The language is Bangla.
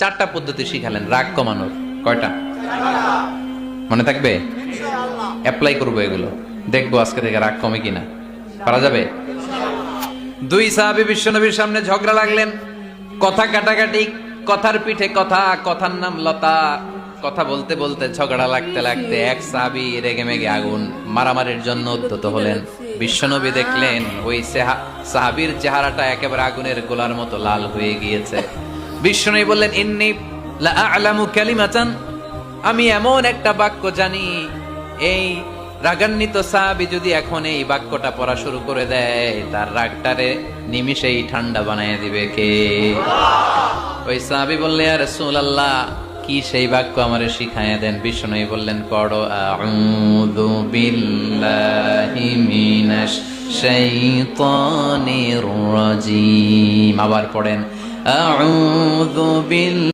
4টা পদ্ধতি শিখালেন রাগ কমানোর। কয়টা মনে থাকবে? অ্যাপ্লাই করবো এগুলো, দেখবো আজকে থেকে রাগ কমে কিনা। পারা যাবে? 2 সাহাবী বিশ্বনবীর সামনে ঝগড়া লাগলেন, কথা কাটাকাটি, কথার পিঠে কথা, কথার নাম লতা। কথা বলতে বলতে ঝগড়া লাগতে লাগতে এক সাহাবী রেগে মেগে আগুন, মারামারির জন্য উদ্যত হলেন। বিশ্বনবী দেখলেন ওই সাহাবীর চেহারাটা একেবারে আগুনের গোলার মতো লাল হয়ে গিয়েছে। বিশ্বনবী বললেন, ইন্নী লা আ'লামু কালিমাতান, আমি এমন একটা বাক্য জানি, এই রাগান্বিত সাহাবী যদি এখন এই বাক্যটা পড়া শুরু করে দেয়, তার রাগটারে নিমিষেই ঠান্ডা বানায় দিবে কে? ওই সাহাবী বললেন, ইয়া রাসূলুল্লাহ, কি সেই বাক্য আমারে শিখায়া দেন। বিষ্ণু বললেন, পড়ো আউযু বিল্লাহি মিনাশ শাইতানির রাজীম। আবার পড়েন আউযু বিল